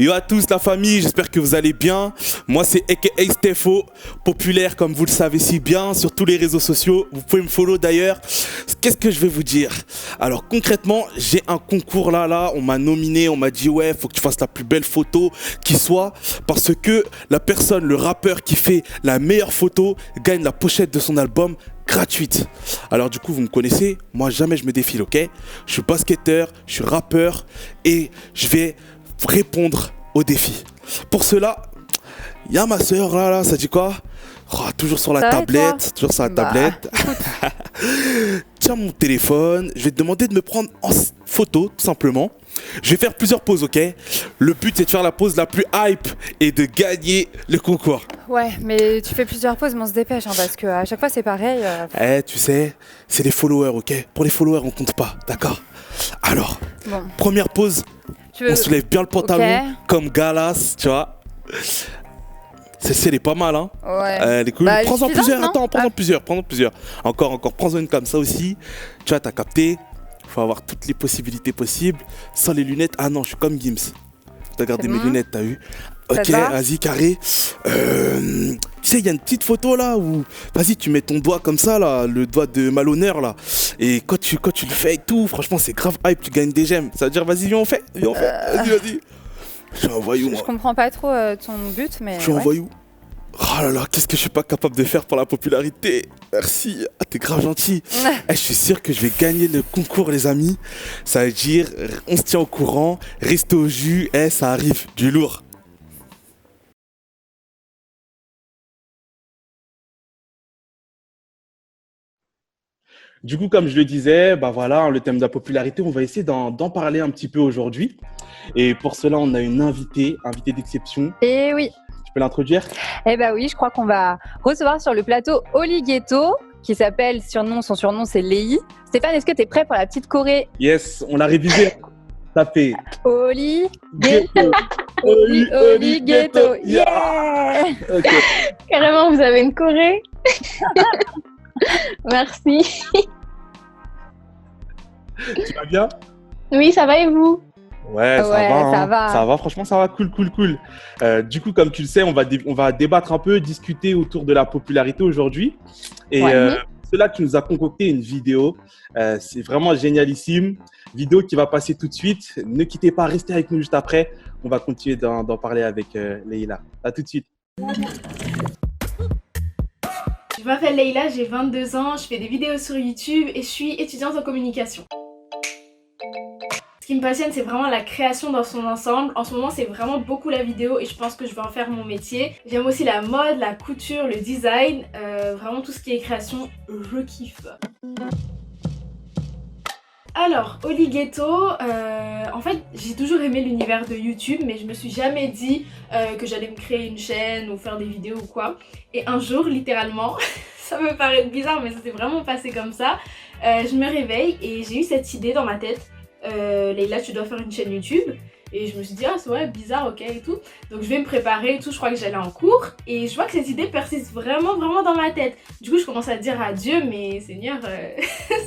Yo à tous la famille, j'espère que vous allez bien. Moi c'est aka Stefo, populaire comme vous le savez si bien sur tous les réseaux sociaux. Vous pouvez me follow d'ailleurs. Qu'est-ce que je vais vous dire? Alors concrètement, j'ai un concours là, on m'a nominé, on m'a dit ouais, faut que tu fasses la plus belle photo qui soit parce que la personne, le rappeur qui fait la meilleure photo gagne la pochette de son album gratuite. Alors du coup vous me connaissez, moi jamais je me défile, ok? Je suis basketteur, je suis rappeur et je vais répondre au défi. Pour cela, il y a ma soeur là, ça dit quoi? Oh, toujours sur la tablette, toujours sur la tablette. Tiens mon téléphone, je vais te demander de me prendre en photo tout simplement. Je vais faire plusieurs poses, ok? Le but c'est de faire la pose la plus hype et de gagner le concours. Ouais, mais tu fais plusieurs pauses, mais on se dépêche parce qu'à chaque fois c'est pareil. Tu sais, c'est les followers, ok? Pour les followers on compte pas, d'accord? Alors, première pose. On soulève bien le pantalon comme Galas, tu vois. Celle-ci elle est pas mal, hein. Ouais. Elle est cool. Bah, prends-en plusieurs, non prends-en plusieurs. Encore, prends-en une comme ça aussi. Tu vois, t'as capté. Faut avoir toutes les possibilités possibles. Sans les lunettes, ah non, je suis comme Gims. T'as gardé mes lunettes, t'as vu? Ok, vas-y, carré. Tu sais, il y a une petite photo là où, vas-y, tu mets ton doigt comme ça, là, le doigt de malhonneur là. Et quand tu le fais et tout, franchement, c'est grave hype, tu gagnes des gemmes. Ça veut dire, vas-y, viens, on fait. Vas-y. Je suis un voyou, moi. Je comprends pas trop ton but, mais. Je suis un voyou. Oh là là, qu'est-ce que je suis pas capable de faire pour la popularité. Merci, t'es grave gentil. Je suis sûr que je vais gagner le concours, les amis. Ça veut dire, on se tient au courant, restez au jus, ça arrive, du lourd. Du coup, comme je le disais, voilà, le thème de la popularité, on va essayer d'en parler un petit peu aujourd'hui. Et pour cela, on a une invitée d'exception. Et oui. Tu peux l'introduire? Eh bah oui, je crois qu'on va recevoir sur le plateau Oli Ghetto, qui s'appelle, son surnom c'est Lei. Stéphane, est-ce que tu es prêt pour la petite choré? Yes, on l'a révisé. Tapé. Oli Ghetto. Oli Ghetto. Yeah. Okay. Carrément, vous avez une choré. Merci. Tu vas bien? Oui, ça va et vous? Ouais, ça va. Franchement, ça va. Cool. Du coup, comme tu le sais, on va débattre un peu, discuter autour de la popularité aujourd'hui. Et c'est là que tu nous as concocté une vidéo. C'est vraiment génialissime. Vidéo qui va passer tout de suite. Ne quittez pas, restez avec nous juste après. On va continuer d'en parler avec Leïla. À tout de suite. Je m'appelle Leïla, j'ai 22 ans, je fais des vidéos sur YouTube et je suis étudiante en communication. Ce qui me passionne, c'est vraiment la création dans son ensemble. En ce moment, c'est vraiment beaucoup la vidéo et je pense que je vais en faire mon métier. J'aime aussi la mode, la couture, le design, vraiment tout ce qui est création, je kiffe. Alors, Oli Ghetto, en fait, j'ai toujours aimé l'univers de YouTube, mais je me suis jamais dit que j'allais me créer une chaîne ou faire des vidéos ou quoi. Et un jour, littéralement, ça me paraît bizarre, mais ça s'est vraiment passé comme ça. Je me réveille et j'ai eu cette idée dans ma tête. Leïla, tu dois faire une chaîne YouTube. Et je me suis dit, ah c'est vrai, bizarre, ok et tout. Donc je vais me préparer et tout, je crois que j'allais en cours. Et je vois que cette idée persiste vraiment dans ma tête. Du coup je commence à dire à Dieu, mais Seigneur,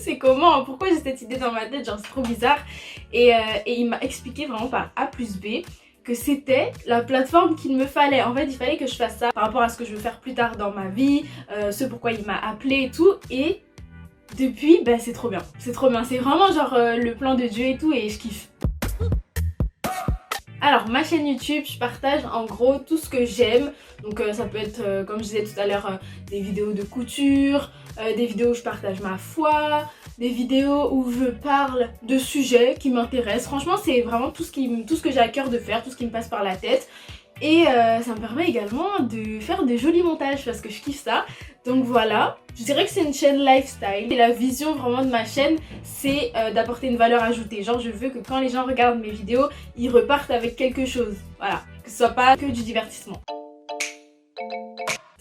c'est comment? Pourquoi j'ai cette idée dans ma tête? Genre c'est trop bizarre. Et il m'a expliqué vraiment par A plus B que c'était la plateforme qu'il me fallait. En fait il fallait que je fasse ça par rapport à ce que je veux faire plus tard dans ma vie, ce pourquoi il m'a appelé et tout. Et depuis, c'est trop bien. C'est trop bien. C'est vraiment genre le plan de Dieu et tout et je kiffe. Alors ma chaîne YouTube, je partage en gros tout ce que j'aime. Donc ça peut être, comme je disais tout à l'heure, des vidéos de couture, des vidéos où je partage ma foi, des vidéos où je parle de sujets qui m'intéressent. Franchement c'est vraiment tout ce que j'ai à cœur de faire, tout ce qui me passe par la tête. Et ça me permet également de faire des jolis montages parce que je kiffe ça. Donc voilà, je dirais que c'est une chaîne lifestyle. Et la vision vraiment de ma chaîne, c'est d'apporter une valeur ajoutée. Genre je veux que quand les gens regardent mes vidéos, ils repartent avec quelque chose. Voilà, que ce soit pas que du divertissement.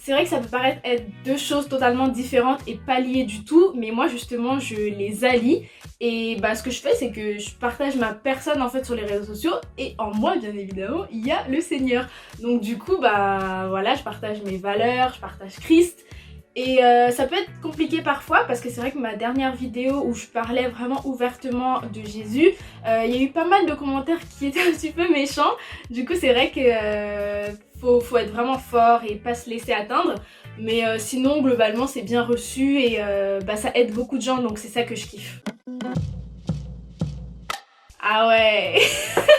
C'est vrai que ça peut paraître être deux choses totalement différentes et pas liées du tout, mais moi justement je les allie. Et ce que je fais c'est que je partage ma personne en fait sur les réseaux sociaux et en moi bien évidemment il y a le Seigneur. Donc du coup voilà, je partage mes valeurs, je partage Christ Et ça peut être compliqué parfois parce que c'est vrai que ma dernière vidéo où je parlais vraiment ouvertement de Jésus, il y a eu pas mal de commentaires qui étaient un petit peu méchants. Du coup c'est vrai que faut être vraiment fort et pas se laisser atteindre. Mais sinon globalement c'est bien reçu et ça aide beaucoup de gens, donc c'est ça que je kiffe. Ah ouais,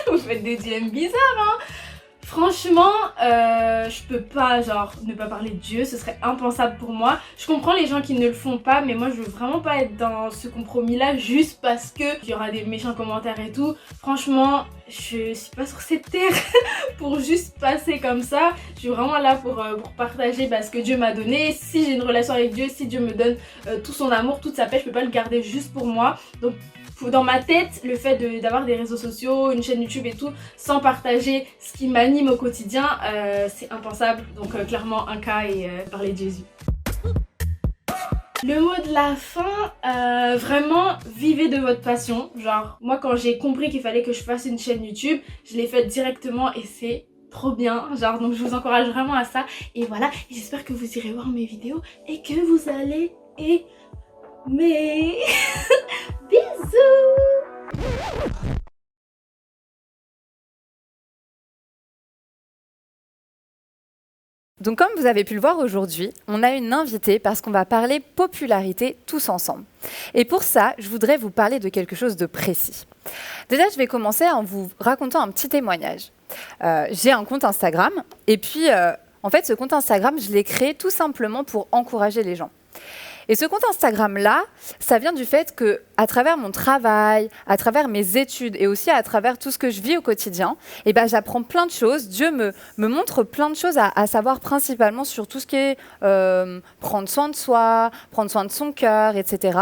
vous faites des DM bizarres hein. Franchement, je peux pas ne pas parler de Dieu, ce serait impensable pour moi. Je comprends les gens qui ne le font pas, mais moi je veux vraiment pas être dans ce compromis-là juste parce que il y aura des méchants commentaires et tout. Franchement, je suis pas sur cette terre pour juste passer comme ça. Je suis vraiment là pour partager ce que Dieu m'a donné. Si j'ai une relation avec Dieu, si Dieu me donne tout son amour, toute sa paix, je peux pas le garder juste pour moi. Donc dans ma tête, le fait d'avoir des réseaux sociaux, une chaîne YouTube et tout, sans partager ce qui m'anime au quotidien, c'est impensable. Donc clairement un cas et parler de Jésus. Le mot de la fin, vraiment vivez de votre passion. Genre moi quand j'ai compris qu'il fallait que je fasse une chaîne YouTube, je l'ai faite directement et c'est trop bien. Donc je vous encourage vraiment à ça. Et voilà, j'espère que vous irez voir mes vidéos et que vous allez aimer. Bisous. Donc comme vous avez pu le voir aujourd'hui, on a une invitée parce qu'on va parler popularité tous ensemble. Et pour ça, je voudrais vous parler de quelque chose de précis. Déjà, je vais commencer en vous racontant un petit témoignage. J'ai un compte Instagram et puis en fait ce compte Instagram, je l'ai créé tout simplement pour encourager les gens. Et ce compte Instagram-là, ça vient du fait qu'à travers mon travail, à travers mes études et aussi à travers tout ce que je vis au quotidien, j'apprends plein de choses. Dieu me montre plein de choses à savoir principalement sur tout ce qui est prendre soin de soi, prendre soin de son cœur, etc.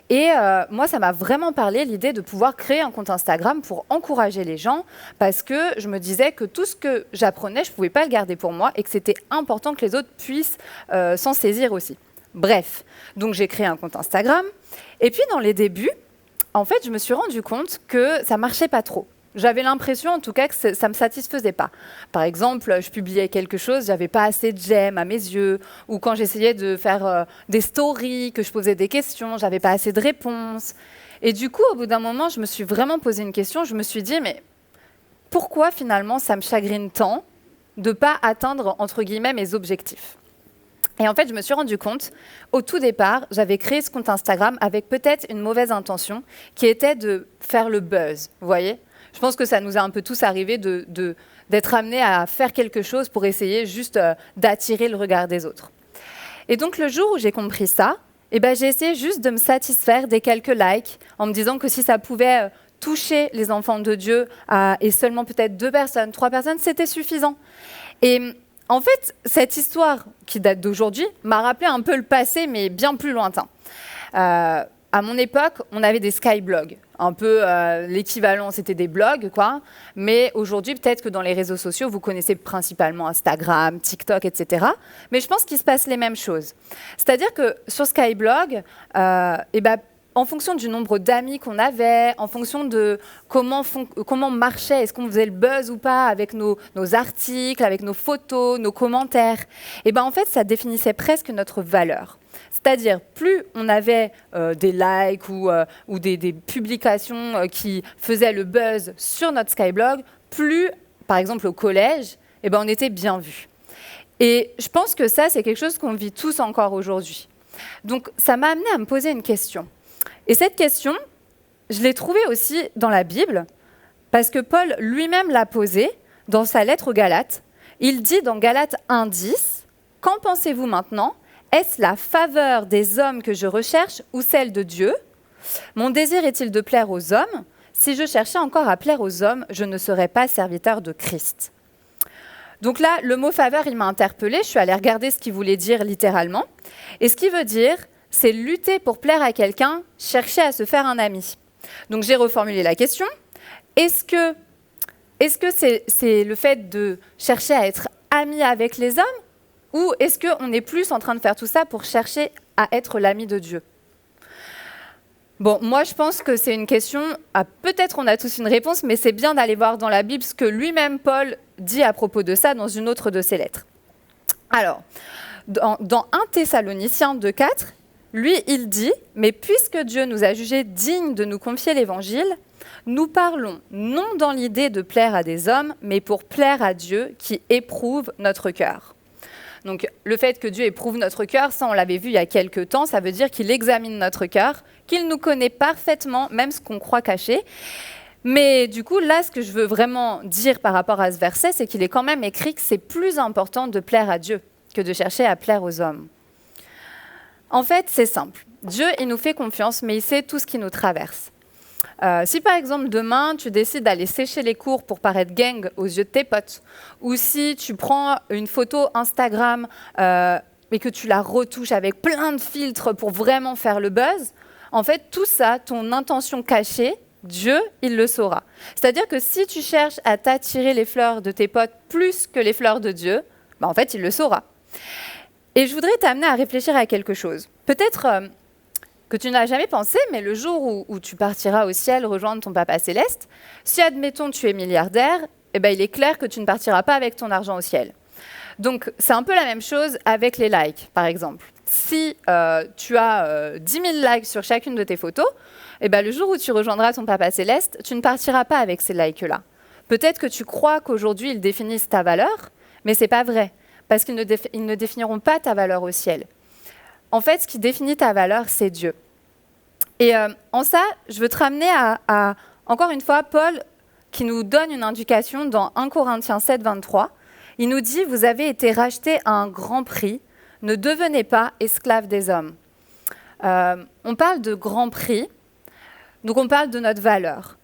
Et moi, ça m'a vraiment parlé l'idée de pouvoir créer un compte Instagram pour encourager les gens parce que je me disais que tout ce que j'apprenais, je ne pouvais pas le garder pour moi et que c'était important que les autres puissent s'en saisir aussi. Bref, donc j'ai créé un compte Instagram et puis dans les débuts, en fait, je me suis rendu compte que ça marchait pas trop. J'avais l'impression en tout cas que ça me satisfaisait pas. Par exemple, je publiais quelque chose, j'avais pas assez de j'aime à mes yeux, ou quand j'essayais de faire des stories, que je posais des questions, j'avais pas assez de réponses. Et du coup, au bout d'un moment, je me suis vraiment posé une question, je me suis dit, mais pourquoi finalement ça me chagrine tant de pas atteindre, entre guillemets, mes objectifs ? Et en fait, je me suis rendu compte, au tout départ, j'avais créé ce compte Instagram avec peut-être une mauvaise intention, qui était de faire le buzz, vous voyez ? Je pense que ça nous a un peu tous arrivé d'être amenés à faire quelque chose pour essayer juste d'attirer le regard des autres. Et donc, le jour où j'ai compris ça, j'ai essayé juste de me satisfaire des quelques likes, en me disant que si ça pouvait toucher les enfants de Dieu, et seulement peut-être 2 personnes, 3 personnes, c'était suffisant. Et en fait, cette histoire qui date d'aujourd'hui m'a rappelé un peu le passé, mais bien plus lointain. À mon époque, on avait des skyblogs. Un peu l'équivalent, c'était des blogs, quoi. Mais aujourd'hui, peut-être que dans les réseaux sociaux, vous connaissez principalement Instagram, TikTok, etc. Mais je pense qu'il se passe les mêmes choses. C'est-à-dire que sur Skyblog, en fonction du nombre d'amis qu'on avait, en fonction de comment marchait, est-ce qu'on faisait le buzz ou pas avec nos articles, avec nos photos, nos commentaires, en fait, ça définissait presque notre valeur. C'est-à-dire, plus on avait des likes ou des publications qui faisaient le buzz sur notre Skyblog, plus, par exemple au collège, on était bien vus. Et je pense que ça, c'est quelque chose qu'on vit tous encore aujourd'hui. Donc, ça m'a amené à me poser une question. Et cette question, je l'ai trouvée aussi dans la Bible, parce que Paul lui-même l'a posée dans sa lettre aux Galates. Il dit dans Galates 1,10 « Qu'en pensez-vous maintenant ? Est-ce la faveur des hommes que je recherche ou celle de Dieu ? Mon désir est-il de plaire aux hommes ? Si je cherchais encore à plaire aux hommes, je ne serais pas serviteur de Christ. » Donc là, le mot « faveur », il m'a interpellée. Je suis allée regarder ce qu'il voulait dire littéralement. Et ce qui veut dire, c'est lutter pour plaire à quelqu'un, chercher à se faire un ami. Donc j'ai reformulé la question. Est-ce que c'est le fait de chercher à être ami avec les hommes ou est-ce qu'on est plus en train de faire tout ça pour chercher à être l'ami de Dieu ? Bon, moi je pense que c'est une question, peut-être on a tous une réponse, mais c'est bien d'aller voir dans la Bible ce que lui-même Paul dit à propos de ça dans une autre de ses lettres. Alors, Dans 1 Thessaloniciens 2,4, lui, il dit « Mais puisque Dieu nous a jugés dignes de nous confier l'Évangile, nous parlons non dans l'idée de plaire à des hommes, mais pour plaire à Dieu qui éprouve notre cœur. » Donc, le fait que Dieu éprouve notre cœur, ça, on l'avait vu il y a quelques temps, ça veut dire qu'il examine notre cœur, qu'il nous connaît parfaitement, même ce qu'on croit caché. Mais du coup, là, ce que je veux vraiment dire par rapport à ce verset, c'est qu'il est quand même écrit que c'est plus important de plaire à Dieu que de chercher à plaire aux hommes. En fait, c'est simple. Dieu, il nous fait confiance, mais il sait tout ce qui nous traverse. Si par exemple demain tu décides d'aller sécher les cours pour paraître gang aux yeux de tes potes, ou si tu prends une photo Instagram mais que tu la retouches avec plein de filtres pour vraiment faire le buzz, en fait tout ça, ton intention cachée, Dieu, il le saura. C'est-à-dire que si tu cherches à t'attirer les fleurs de tes potes plus que les fleurs de Dieu, bah en fait il le saura. Et je voudrais t'amener à réfléchir à quelque chose. Peut-être que tu n'as jamais pensé, mais le jour où tu partiras au ciel rejoindre ton Papa Céleste, si, admettons, tu es milliardaire, eh ben, il est clair que tu ne partiras pas avec ton argent au ciel. Donc, c'est un peu la même chose avec les likes, par exemple. Si tu as 10 000 likes sur chacune de tes photos, eh ben, le jour où tu rejoindras ton Papa Céleste, tu ne partiras pas avec ces likes-là. Peut-être que tu crois qu'aujourd'hui, ils définissent ta valeur, mais ce n'est pas vrai, parce qu'ils ne définiront pas ta valeur au ciel. En fait, ce qui définit ta valeur, c'est Dieu. Et en ça, je veux te ramener à, encore une fois, Paul, qui nous donne une indication dans 1 Corinthiens 7, 23. Il nous dit « Vous avez été rachetés à un grand prix, ne devenez pas esclaves des hommes. » On parle de grand prix, donc on parle de notre valeur.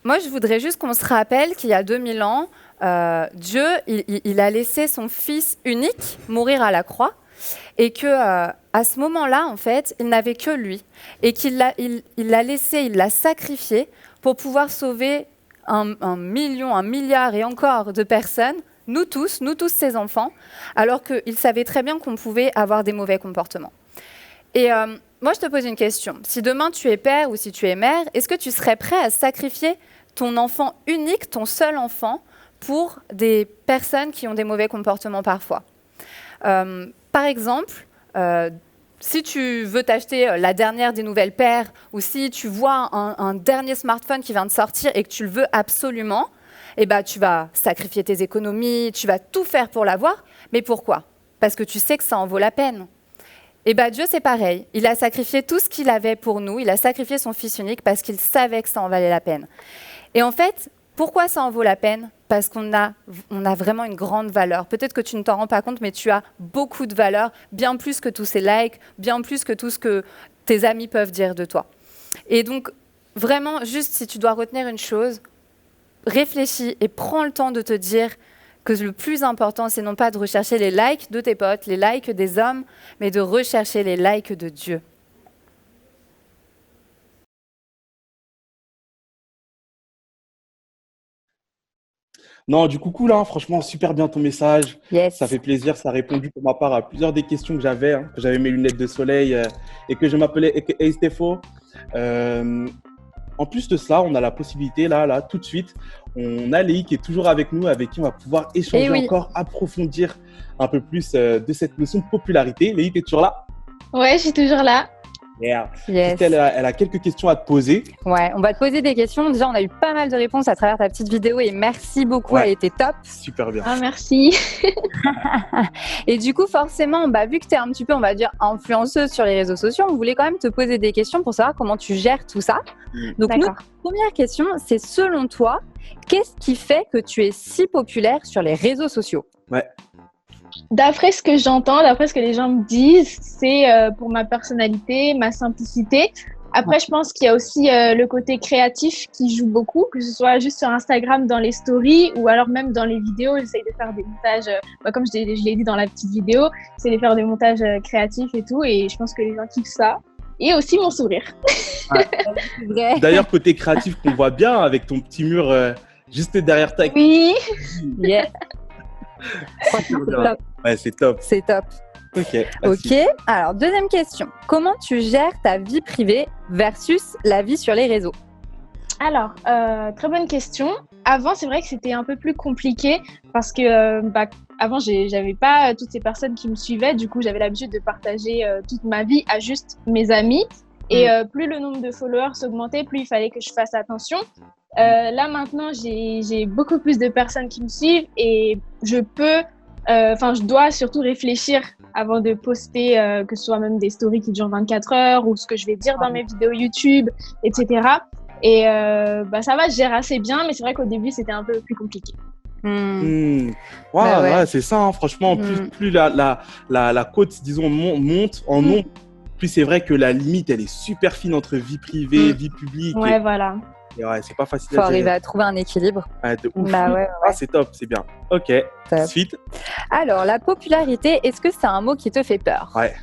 Moi, je voudrais juste qu'on se rappelle qu'il y a 2000 ans, Dieu, il a laissé son Fils unique mourir à la croix, et qu'à ce moment-là, en fait, il n'avait que lui, et qu'il l'a laissé, il l'a sacrifié pour pouvoir sauver un million, 1 milliard et encore de personnes, nous tous ses enfants, alors qu'il savait très bien qu'on pouvait avoir des mauvais comportements. Et moi, je te pose une question. Si demain tu es père ou si tu es mère, est-ce que tu serais prêt à sacrifier ton enfant unique, ton seul enfant, pour des personnes qui ont des mauvais comportements parfois ? Par exemple, si tu veux t'acheter la dernière des nouvelles paires ou si tu vois un dernier smartphone qui vient de sortir et que tu le veux absolument, eh ben, tu vas sacrifier tes économies, tu vas tout faire pour l'avoir. Mais pourquoi ? Parce que tu sais que ça en vaut la peine. Et ben, Dieu, c'est pareil. Il a sacrifié tout ce qu'il avait pour nous. Il a sacrifié son Fils unique parce qu'il savait que ça en valait la peine. Et en fait, pourquoi ça en vaut la peine ? Parce qu'on a vraiment une grande valeur. Peut-être que tu ne t'en rends pas compte, mais tu as beaucoup de valeur, bien plus que tous ces likes, bien plus que tout ce que tes amis peuvent dire de toi. Et donc, vraiment, juste si tu dois retenir une chose, réfléchis et prends le temps de te dire que le plus important, c'est non pas de rechercher les likes de tes potes, les likes des hommes, mais de rechercher les likes de Dieu. Non, du coup, cool, hein, franchement, super bien ton message. Yes. Ça fait plaisir, ça a répondu pour ma part à plusieurs des questions que j'avais, hein, que j'avais mes lunettes de soleil et que je m'appelais a.k.a. Stefo. En plus de cela, on a la possibilité, là, tout de suite, on a Léi qui est toujours avec nous, avec qui on va pouvoir échanger encore, approfondir un peu plus de cette notion de popularité. Léi, tu es toujours là? Ouais, je suis toujours là. Yeah. Yes. Elle a quelques questions à te poser. Ouais, on va te poser des questions. Déjà, on a eu pas mal de réponses à travers ta petite vidéo et merci beaucoup, elle était top. Super bien. Ah, merci. Et du coup, forcément, vu que tu es un petit peu, on va dire, influenceuse sur les réseaux sociaux, on voulait quand même te poser des questions pour savoir comment tu gères tout ça. Donc, notre première question, c'est selon toi, qu'est-ce qui fait que tu es si populaire sur les réseaux sociaux ? Ouais. D'après ce que j'entends, d'après ce que les gens me disent, c'est pour ma personnalité, ma simplicité. Après, je pense qu'il y a aussi le côté créatif qui joue beaucoup, que ce soit juste sur Instagram dans les stories ou alors même dans les vidéos. J'essaye de faire des montages, comme je l'ai dit dans la petite vidéo, j'essaie de faire des montages créatifs et tout. Et je pense que les gens kiffent ça. Et aussi mon sourire. Ouais. D'ailleurs, côté créatif qu'on voit bien avec ton petit mur juste derrière ta... Oui. Yeah. Ouais, c'est top. C'est top. Ok. Alors, deuxième question. Comment tu gères ta vie privée versus la vie sur les réseaux ? Alors, très bonne question. avant, c'est vrai que c'était un peu plus compliqué parce que avant, j'avais pas toutes ces personnes qui me suivaient. Du coup, j'avais l'habitude de partager toute ma vie à juste mes amis. Et plus le nombre de followers augmentait, plus il fallait que je fasse attention. Là, maintenant, j'ai beaucoup plus de personnes qui me suivent et je dois surtout réfléchir avant de poster, que ce soit même des stories qui durent 24 heures ou ce que je vais dire dans mes vidéos YouTube, etc. Et ça va, je gère assez bien, mais c'est vrai qu'au début, c'était un peu plus compliqué. Ouais, c'est ça, hein, franchement. Plus la côte, disons, monte en nombre, plus c'est vrai que la limite, elle est super fine entre vie privée, vie publique. Ouais, voilà. Et ouais, c'est pas facile à gérer. Faut arriver à trouver un équilibre. Ouais, de ouf. Ah, c'est top, c'est bien. Ok, suite. Alors, la popularité, est-ce que c'est un mot qui te fait peur? Ouais.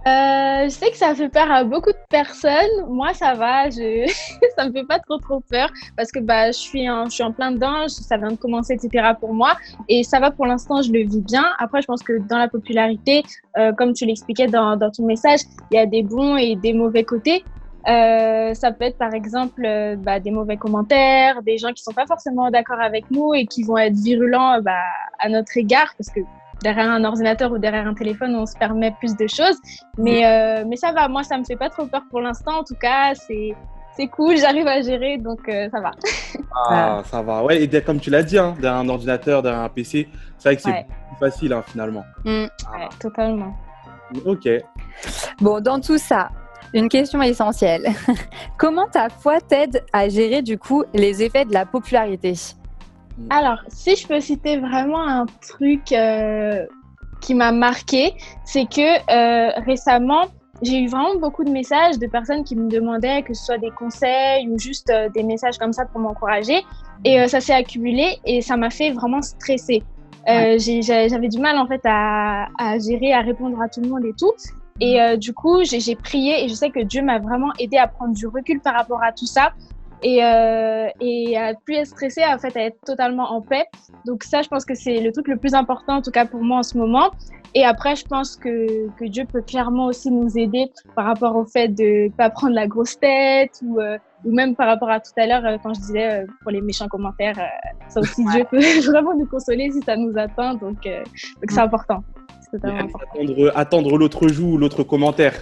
Je sais que ça fait peur à beaucoup de personnes. Moi, ça va. Ça me fait pas trop peur parce que je suis en plein dedans. Ça vient de commencer, etc. pour moi. Et ça va pour l'instant, je le vis bien. Après, je pense que dans la popularité, comme tu l'expliquais dans ton message, il y a des bons et des mauvais côtés. Ça peut être par exemple des mauvais commentaires, des gens qui sont pas forcément d'accord avec nous et qui vont être virulents à notre égard parce que derrière un ordinateur ou derrière un téléphone, on se permet plus de choses. Mais ça va, moi, ça me fait pas trop peur pour l'instant. En tout cas, c'est cool, j'arrive à gérer, donc ça va. Ah, ça va. Ouais, et comme tu l'as dit, hein, derrière un ordinateur, derrière un PC, c'est vrai que c'est plus facile, hein, finalement. Ouais, totalement. Ok. Bon, dans tout ça, une question essentielle. Comment ta foi t'aide à gérer, du coup, les effets de la popularité ? Alors, si je peux citer vraiment un truc qui m'a marqué, c'est que récemment, j'ai eu vraiment beaucoup de messages de personnes qui me demandaient que ce soit des conseils ou juste des messages comme ça pour m'encourager. Et ça s'est accumulé et ça m'a fait vraiment stresser. J'avais du mal en fait à gérer, à répondre à tout le monde et tout. Et du coup, j'ai prié et je sais que Dieu m'a vraiment aidé à prendre du recul par rapport à tout ça. Et à plus être stressée, en fait, à être totalement en paix. Donc ça, je pense que c'est le truc le plus important, en tout cas pour moi en ce moment. Et après, je pense que Dieu peut clairement aussi nous aider par rapport au fait de pas prendre la grosse tête ou même par rapport à tout à l'heure quand je disais pour les méchants commentaires, ça aussi Dieu peut vraiment nous consoler si ça nous atteint. Donc c'est important. C'est totalement important. Attendre l'autre joue, l'autre commentaire.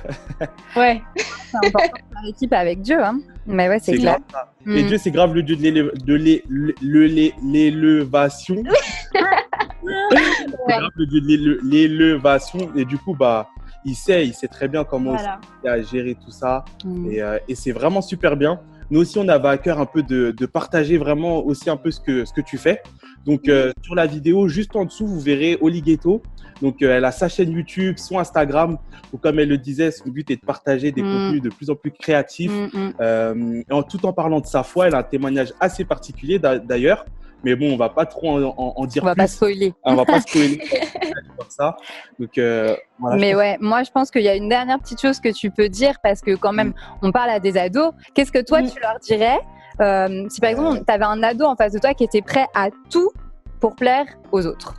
Ouais. C'est important de faire équipe avec Dieu, hein. Mais ouais, c'est clair. Et Dieu, c'est grave le Dieu de l'élévation. C'est grave le Dieu de l'élévation. Et du coup, il sait très bien comment il a géré tout ça. Et c'est vraiment super bien. Nous aussi, on avait à cœur un peu de partager vraiment aussi un peu ce que tu fais. Donc, sur la vidéo, juste en dessous, vous verrez Olighetto. Donc, elle a sa chaîne YouTube, son Instagram. Où, comme elle le disait, son but est de partager des contenus de plus en plus créatifs. Tout en parlant de sa foi, elle a un témoignage assez particulier d'ailleurs. Mais bon, on va pas trop en dire plus. On va pas spoiler. On va pas spoiler ça. Donc, voilà, mais ouais, moi je pense qu'il y a une dernière petite chose que tu peux dire parce que quand même, on parle à des ados. Qu'est-ce que toi tu leur dirais si par exemple, tu avais un ado en face de toi qui était prêt à tout pour plaire aux autres?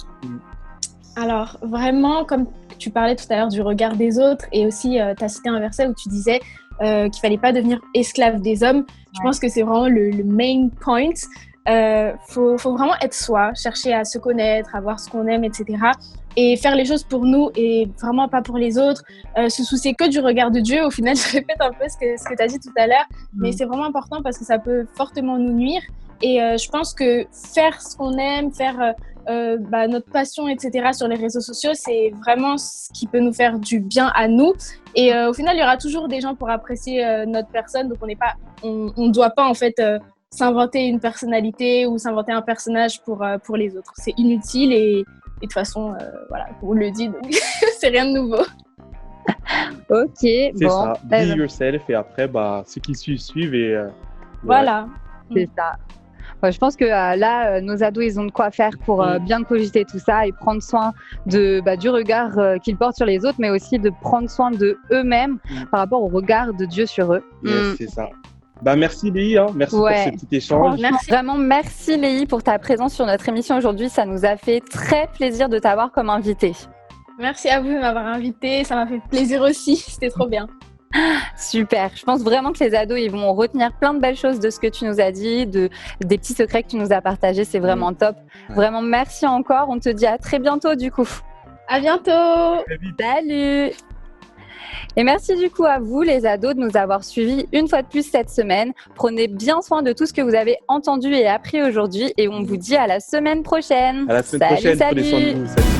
Alors vraiment, comme tu parlais tout à l'heure du regard des autres et aussi tu as cité un verset où tu disais qu'il fallait pas devenir esclave des hommes. Je pense que c'est vraiment le main point. Faut vraiment être soi, chercher à se connaître, à voir ce qu'on aime, etc. Et faire les choses pour nous et vraiment pas pour les autres. Se soucier que du regard de Dieu. Au final, je répète un peu ce que tu as dit tout à l'heure, mais c'est vraiment important parce que ça peut fortement nous nuire. Et je pense que faire ce qu'on aime, faire notre passion, etc. sur les réseaux sociaux, c'est vraiment ce qui peut nous faire du bien à nous. Et au final, il y aura toujours des gens pour apprécier notre personne. Donc, on ne doit pas en fait s'inventer une personnalité ou s'inventer un personnage pour les autres. C'est inutile et de toute façon, voilà, on le dit, donc c'est rien de nouveau. Ok, c'est bon. ça, be yourself et après, ceux qui suivent et... voilà. C'est ça. Ouais, je pense que là, nos ados, ils ont de quoi faire pour bien cogiter tout ça et prendre soin du regard qu'ils portent sur les autres, mais aussi de prendre soin de eux-mêmes par rapport au regard de Dieu sur eux. Yes, c'est ça. Merci Léi, merci pour ce petit échange. Vraiment, merci Léi pour ta présence sur notre émission aujourd'hui. Ça nous a fait très plaisir de t'avoir comme invitée. Merci à vous de m'avoir invitée, ça m'a fait plaisir aussi, c'était trop bien. Super. Je pense vraiment que les ados, ils vont retenir plein de belles choses de ce que tu nous as dit, des petits secrets que tu nous as partagés. C'est vraiment top. Ouais. Vraiment, merci encore. On te dit à très bientôt du coup. À bientôt. Salut! Et merci du coup à vous les ados de nous avoir suivis une fois de plus cette semaine. Prenez bien soin de tout ce que vous avez entendu et appris aujourd'hui et on vous dit à la semaine prochaine. À la semaine prochaine. Prenez soin de vous. Salut.